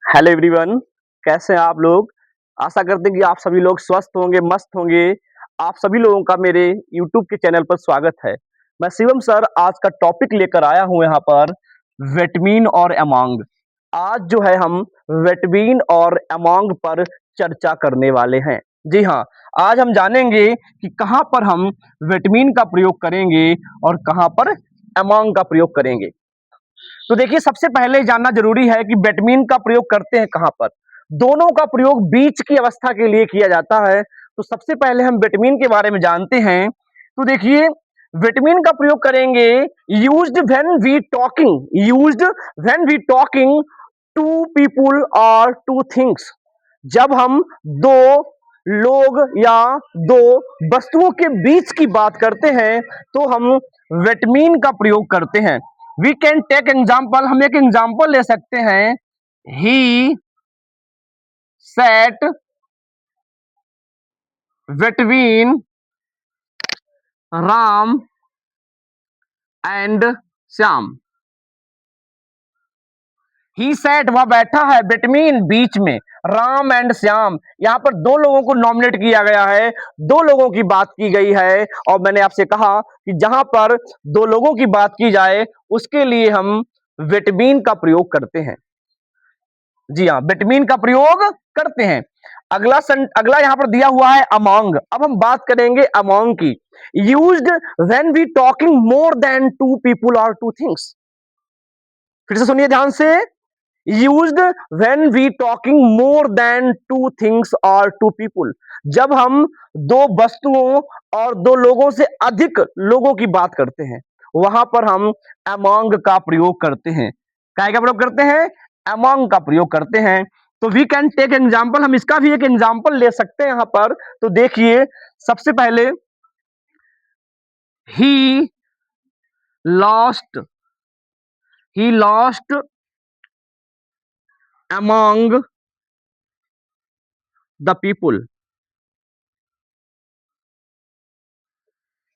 Hello everyone. कैसे हैं आप लोग? आशा करते हैं कि आप सभी लोग स्वस्थ होंगे, मस्त होंगे। आप सभी लोगों का मेरे यूट्यूब के चैनल पर स्वागत है। मैं शिवम सर आज का टॉपिक लेकर आया हूं यहाँ पर विटामिन और अमोंग। आज जो है हम विटामिन और अमोंग पर चर्चा करने वाले हैं। जी हाँ, आज हम जानेंगे कि कहाँ पर हम विटामिन का प्रयोग करेंगे और कहाँ पर अमोंग का प्रयोग करेंगे। तो देखिए, सबसे पहले जानना जरूरी है कि विटामिन का प्रयोग करते हैं कहां पर। दोनों का प्रयोग बीच की अवस्था के लिए किया जाता है। तो सबसे पहले हम विटामिन के बारे में जानते हैं। तो देखिए, विटामिन का प्रयोग करेंगे used when we talking two people और टू थिंग्स। जब हम दो लोग या दो वस्तुओं के बीच की बात करते हैं तो हम विटामिन का प्रयोग करते हैं। वी कैन टेक एग्जाम्पल, हम एक एग्जाम्पल ले सकते हैं। He sat between Ram and Shyam. He sat, वह बैठा है, बिटवीन बीच में, राम एंड श्याम। यहां पर दो लोगों को नॉमिनेट किया गया है, दो लोगों की बात की गई है। और मैंने आपसे कहा कि जहां पर दो लोगों की बात की जाए उसके लिए हम विटामिन का प्रयोग करते हैं। जी हाँ, विटामिन का प्रयोग करते हैं। अगला यहां पर दिया हुआ है अमोंग। अब हम बात करेंगे अमोंग की। Used when we talking more than two people और टू थिंग्स। फिर से सुनिए ध्यान से। Used when we talking more than two things और टू पीपुल। जब हम दो वस्तुओं और दो लोगों से अधिक लोगों की बात करते हैं वहां पर हम अमोंग का प्रयोग करते हैं। क्या का प्रयोग करते हैं? अमोंग का प्रयोग करते हैं। तो वी कैन टेक एग्जाम्पल, हम इसका भी एक एग्जाम्पल ले सकते हैं यहां पर। तो देखिए, सबसे पहले he lost he lost among the people.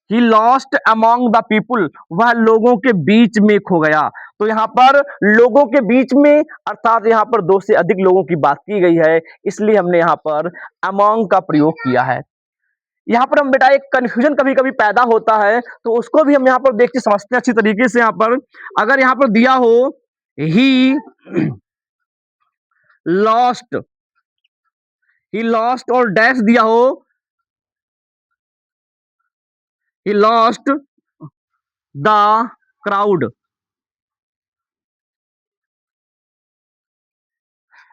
He lost among the people, वह लोगों के बीच में खो गया। तो यहां पर लोगों के बीच में अर्थात यहां पर दो से अधिक लोगों की बात की गई है, इसलिए हमने यहां पर अमोंग का प्रयोग किया है। यहां पर हम बेटा एक कंफ्यूजन कभी कभी पैदा होता है तो उसको भी हम यहां पर देखते समझते हैं अच्छी तरीके से। यहां पर अगर यहां पर दिया हो ही लॉस्ट ही लॉस्ट और डैश दिया हो ही लॉस्ट द क्राउड।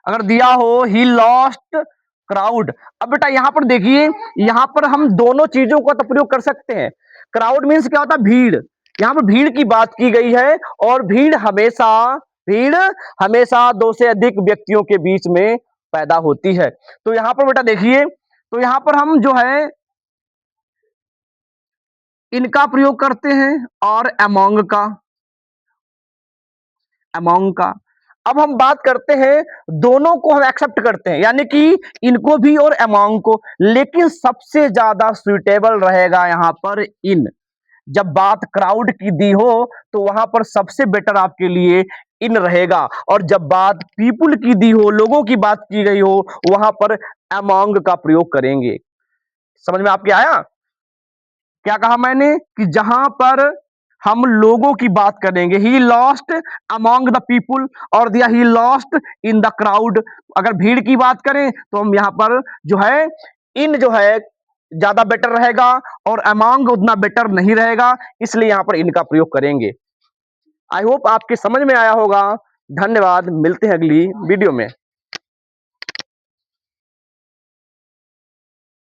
अगर दिया हो ही लॉस्ट क्राउड। अब बेटा यहां पर देखिए, यहां पर हम दोनों चीजों का तो प्रयोग कर सकते हैं। क्राउड मीन्स क्या होता है? भीड़। यहां पर भीड़ की बात की गई है और भीड़ हमेशा दो से अधिक व्यक्तियों के बीच में पैदा होती है। तो यहां पर बेटा देखिए, तो यहां पर हम जो है इनका प्रयोग करते हैं और अमोंग का। अब हम बात करते हैं, दोनों को हम एक्सेप्ट करते हैं, यानी कि इनको भी और अमोंग को, लेकिन सबसे ज्यादा सुइटेबल रहेगा यहां पर इन। जब बात क्राउड की दी हो तो वहां पर सबसे बेटर आपके लिए इन रहेगा, और जब बात पीपुल की दी हो, लोगों की बात की गई हो, वहां पर अमोंग का प्रयोग करेंगे। समझ में आपके आया? क्या कहा मैंने कि जहां पर हम लोगों की बात करेंगे, he lost among the people, और दिया he lost in the crowd. अगर भीड़ की बात करें तो हम यहां पर जो है इन जो है ज्यादा बेटर रहेगा और अमोंग उतना बेटर नहीं रहेगा, इसलिए यहां पर इनका प्रयोग करेंगे। आई होप आपके समझ में आया होगा। धन्यवाद, मिलते हैं अगली वीडियो में।